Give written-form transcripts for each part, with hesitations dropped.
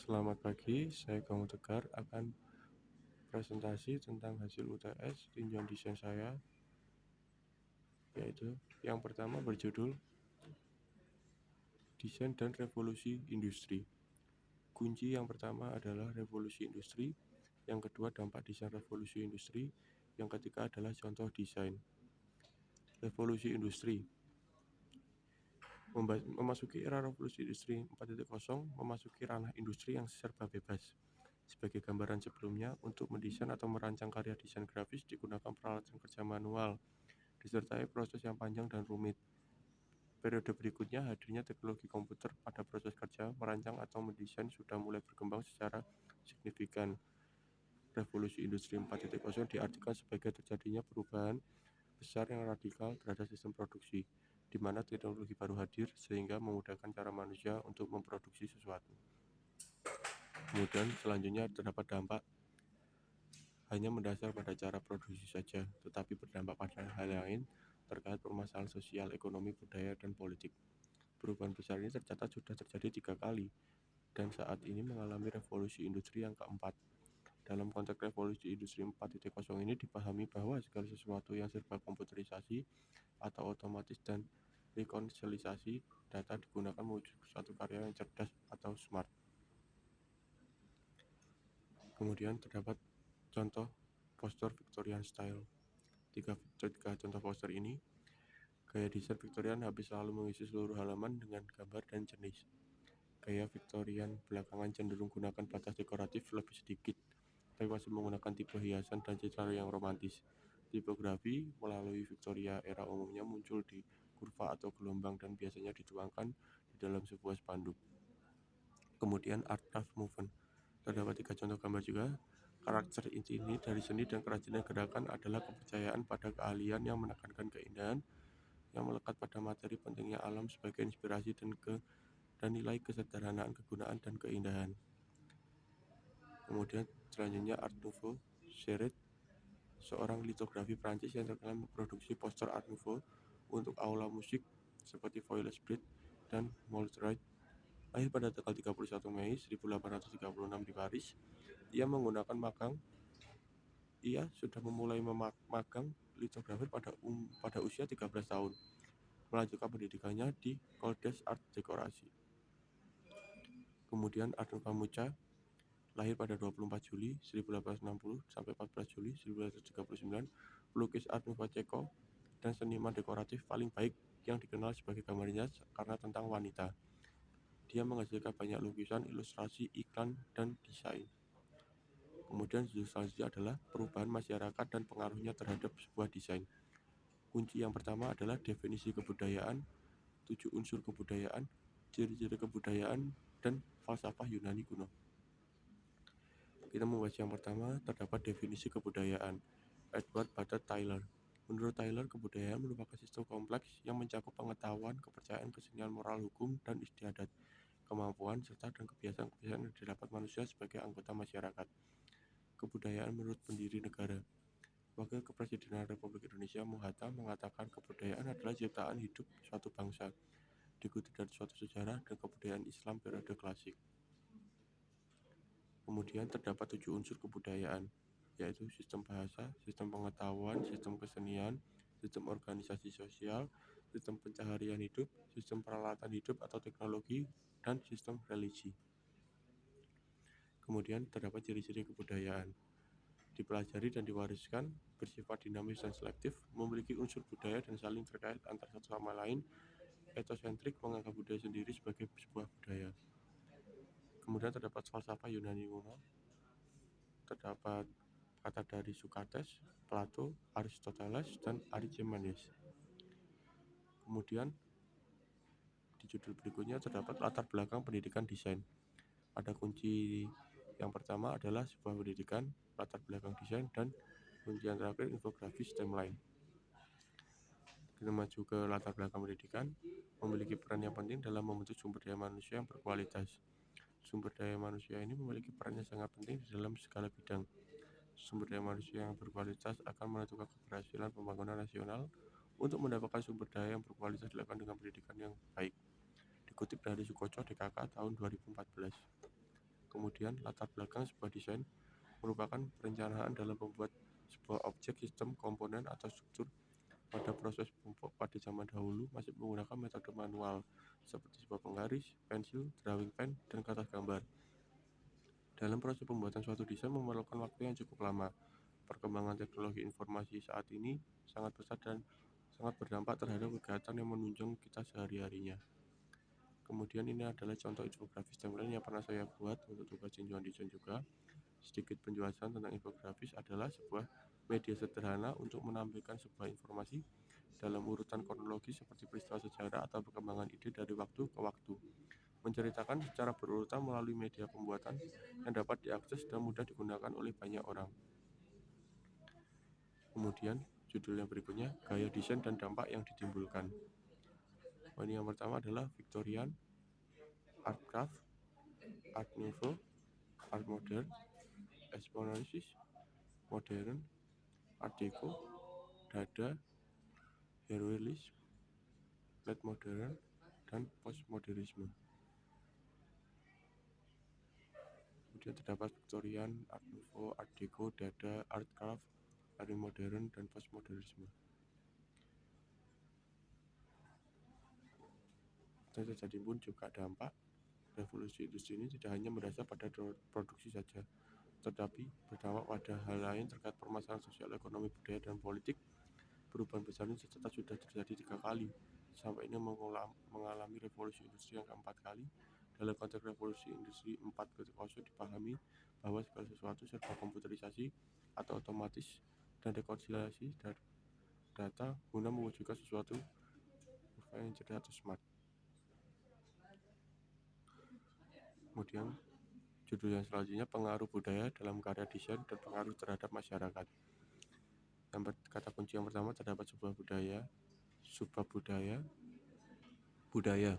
Selamat pagi, saya Gong Tegar akan presentasi tentang hasil UTS tinjauan desain saya, yaitu yang pertama berjudul Desain dan Revolusi Industri. Kunci yang pertama adalah revolusi industri, yang kedua dampak desain revolusi industri, yang ketiga adalah contoh desain. Revolusi industri memasuki era revolusi industri 4.0, memasuki ranah industri yang serba bebas. Sebagai gambaran sebelumnya, untuk mendesain atau merancang karya desain grafis digunakan peralatan kerja manual, disertai proses yang panjang dan rumit. Periode berikutnya, hadirnya teknologi komputer pada proses kerja, merancang atau mendesain sudah mulai berkembang secara signifikan. Revolusi industri 4.0 diartikan sebagai terjadinya perubahan besar yang radikal terhadap sistem produksi, di mana teknologi baru hadir sehingga memudahkan cara manusia untuk memproduksi sesuatu. Kemudian selanjutnya terdapat dampak hanya mendasar pada cara produksi saja, tetapi berdampak pada hal lain terkait permasalahan sosial, ekonomi, budaya, dan politik. Perubahan besar ini tercatat sudah terjadi 3 kali, dan saat ini mengalami revolusi industri yang keempat. Dalam konteks revolusi industri 4.0 ini dipahami bahwa segala sesuatu yang serba komputerisasi atau otomatis dan rekonsiliasi data digunakan mewujud suatu karya yang cerdas atau smart. Kemudian terdapat contoh poster Victorian style. Tiga contoh poster ini, gaya desain Victorian habis selalu mengisi seluruh halaman dengan gambar dan jenis. Gaya Victorian belakangan cenderung gunakan batas dekoratif lebih sedikit, tapi masih menggunakan tipe hiasan dan citra yang romantis. Tipografi melalui Victoria era umumnya muncul di kurva atau gelombang dan biasanya dituangkan di dalam sebuah spanduk. Kemudian art craft movement. Terdapat 3 contoh gambar juga. Karakter inti ini dari seni dan kerajinan gerakan adalah kepercayaan pada keahlian yang menekankan keindahan, yang melekat pada materi pentingnya alam sebagai inspirasi dan nilai kesederhanaan, kegunaan, dan keindahan. Kemudian selanjutnya Art Nouveau, Seret, seorang litografi Prancis yang terkenal memproduksi poster Art Nouveau untuk aula musik seperti Foyles Brett dan Moldright. Lahir pada tanggal 31 Mei 1836 di Paris, ia sudah memulai magang litografi pada usia 13 tahun, melanjutkan pendidikannya di Coles Art Dekorasi. Kemudian Arnulf Mucha, lahir pada 24 Juli 1860 sampai 14 Juli 1939, pelukis Art Nouveau Ceko dan seniman dekoratif paling baik yang dikenal sebagai gambarnya karena tentang wanita. Dia menghasilkan banyak lukisan, ilustrasi, iklan, dan desain. Kemudian selanjutnya adalah perubahan masyarakat dan pengaruhnya terhadap sebuah desain. Kunci yang pertama adalah definisi kebudayaan, 7 unsur kebudayaan, ciri-ciri kebudayaan, dan falsafah Yunani kuno. Kita membahas yang pertama, terdapat definisi kebudayaan. Edward Butler Tyler. Menurut Tyler, kebudayaan merupakan sistem kompleks yang mencakup pengetahuan, kepercayaan, kesenian, moral, hukum, dan istiadat, kemampuan, serta dan kebiasaan-kebiasaan yang didapat manusia sebagai anggota masyarakat. Kebudayaan menurut pendiri negara. Wakil Kepresidenan Republik Indonesia Muhatta mengatakan kebudayaan adalah ciptaan hidup suatu bangsa, dikutip dari suatu sejarah dan kebudayaan Islam periode klasik. Kemudian terdapat 7 unsur kebudayaan, yaitu sistem bahasa, sistem pengetahuan, sistem kesenian, sistem organisasi sosial, sistem pencaharian hidup, sistem peralatan hidup atau teknologi, dan sistem religi. Kemudian terdapat ciri-ciri kebudayaan. Dipelajari dan diwariskan, bersifat dinamis dan selektif, memiliki unsur budaya dan saling terkait antara satu sama lain, etosentrik, menganggap budaya sendiri sebagai sebuah budaya. Kemudian terdapat falsafah Yunani kuno, terdapat kata dari Sokrates, Plato, Aristoteles, dan Archimedes. Kemudian di judul berikutnya terdapat latar belakang pendidikan desain. Ada kunci yang pertama adalah sebuah pendidikan, latar belakang desain, dan kunci yang terakhir infografis timeline. Kita maju ke latar belakang pendidikan, memiliki peran yang penting dalam membentuk sumber daya manusia yang berkualitas. Sumber daya manusia ini memiliki peran yang sangat penting di dalam segala bidang. Sumber daya manusia yang berkualitas akan menentukan keberhasilan pembangunan nasional. Untuk mendapatkan sumber daya yang berkualitas dilakukan dengan pendidikan yang baik. Dikutip dari Sukoco DKK tahun 2014. Kemudian, latar belakang sebuah desain merupakan perencanaan dalam membuat sebuah objek, sistem, komponen, atau struktur. Pada proses pada zaman dahulu masih menggunakan metode manual seperti sebuah penggaris, pensil, drawing pen, dan kertas gambar. Dalam proses pembuatan suatu desain memerlukan waktu yang cukup lama. Perkembangan teknologi informasi saat ini sangat besar dan sangat berdampak terhadap kegiatan yang menunjang kita sehari-harinya. Kemudian ini adalah contoh infografis timeline yang pernah saya buat untuk tugas tinjauan desain juga. Sedikit penjelasan tentang infografis adalah sebuah media sederhana untuk menampilkan sebuah informasi dalam urutan kronologi seperti peristiwa sejarah atau perkembangan ide dari waktu ke waktu. Menceritakan secara berurutan melalui media pembuatan yang dapat diakses dan mudah digunakan oleh banyak orang. Kemudian judul yang berikutnya, gaya desain dan dampak yang ditimbulkan. Ini yang pertama adalah Victorian, Art Craft, Art Nouveau, Art Modern, Expressionis, Modern, Art Deco, Dada, Heroism, Late Modern, dan Postmodernisme. Kemudian terdapat Victorian, Art Nouveau, Art Deco, Dada, Art Craft, Art Modern, dan Postmodernisme. Dan terjadi pun juga dampak revolusi industri ini tidak hanya berdasar pada produksi saja, tetapi berdampak pada hal lain terkait permasalahan sosial, ekonomi, budaya, dan politik. Perubahan besar ini tercatat sudah terjadi 3 kali, sampai ini mengalami revolusi industri yang keempat kali. Dalam konteks revolusi industri 4.0 dipahami bahwa segala sesuatu serba komputerisasi atau otomatis dan rekonsiliasi data guna mewujudkan sesuatu yang cerdas atau smart. Kemudian judul yang selanjutnya, pengaruh budaya dalam karya desain dan pengaruh terhadap masyarakat. Kata kunci yang pertama, terdapat sebuah budaya. Budaya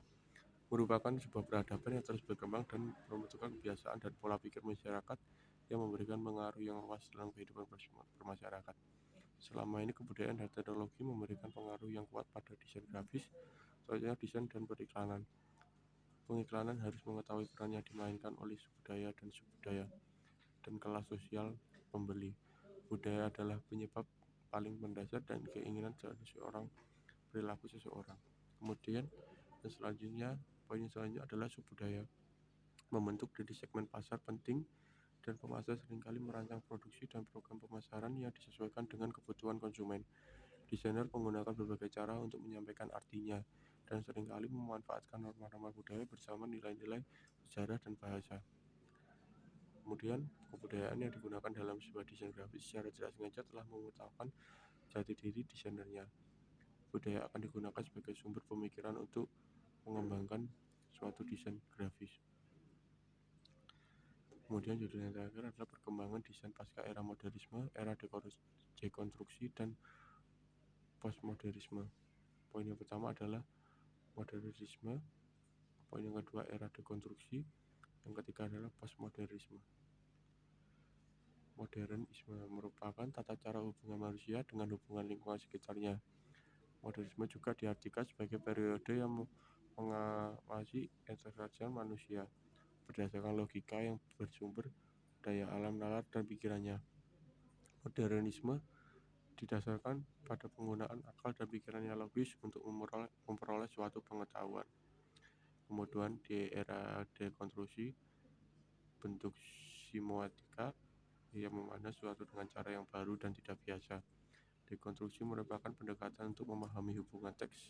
merupakan sebuah peradaban yang terus berkembang dan membentukkan kebiasaan dan pola pikir masyarakat yang memberikan pengaruh yang luas dalam kehidupan bermasyarakat. Selama ini kebudayaan dan teknologi memberikan pengaruh yang kuat pada desain grafis, contohnya desain dan periklanan. Pengiklanan harus mengetahui peran yang dimainkan oleh budaya dan subbudaya dan kelas sosial pembeli. Budaya adalah penyebab paling mendasar dan keinginan seseorang, perilaku seseorang. Kemudian poin selanjutnya adalah subbudaya. Membentuk dari segmen pasar penting dan pemasar seringkali merancang produksi dan program pemasaran yang disesuaikan dengan kebutuhan konsumen. Desainer menggunakan berbagai cara untuk menyampaikan artinya dan seringkali memanfaatkan norma-norma budaya bersama nilai-nilai sejarah dan bahasa. Kemudian, kebudayaan yang digunakan dalam sebuah desain grafis secara tidak sengaja telah mengutamakan jati diri desainernya. Budaya akan digunakan sebagai sumber pemikiran untuk mengembangkan suatu desain grafis. Kemudian judul yang terakhir adalah perkembangan desain pasca era modernisme, era dekonstruksi, dan postmodernisme. Poin yang pertama adalah modernisme, poin yang kedua era dekonstruksi, yang ketiga adalah postmodernisme. Modernisme merupakan tata cara hubungan manusia dengan hubungan lingkungan sekitarnya. Modernisme juga diartikan sebagai periode yang mengawasi interaksi manusia berdasarkan logika yang bersumber daya alam nalar dan pikirannya. Modernisme didasarkan pada penggunaan akal dan pikiran yang logis untuk memperoleh suatu pengetahuan. Kemudian di era dekonstruksi, bentuk semiotika yang memandang sesuatu dengan cara yang baru dan tidak biasa. Dekonstruksi merupakan pendekatan untuk memahami hubungan teks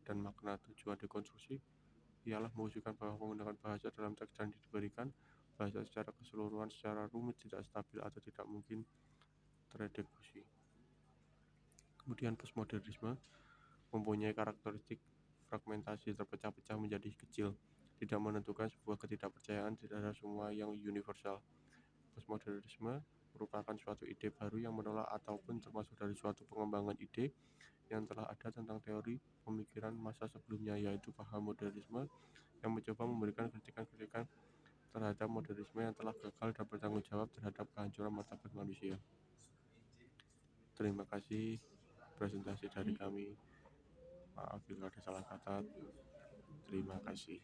dan makna. Tujuan dekonstruksi ialah mewujudkan bahwa menggunakan bahasa dalam teks yang diberikan bahasa secara keseluruhan secara rumit, tidak stabil, atau tidak mungkin tereksekusi. Kemudian postmodernisme mempunyai karakteristik fragmentasi, terpecah-pecah menjadi kecil, tidak menentukan sebuah ketidakpercayaan terhadap semua yang universal. Postmodernisme merupakan suatu ide baru yang menolak ataupun termasuk dari suatu pengembangan ide yang telah ada tentang teori pemikiran masa sebelumnya, yaitu paham modernisme yang mencoba memberikan kritikan-kritikan terhadap modernisme yang telah gagal dan bertanggung jawab terhadap kehancuran martabat manusia. Terima kasih presentasi dari kami. Maaf jika ada salah kata. Terima kasih.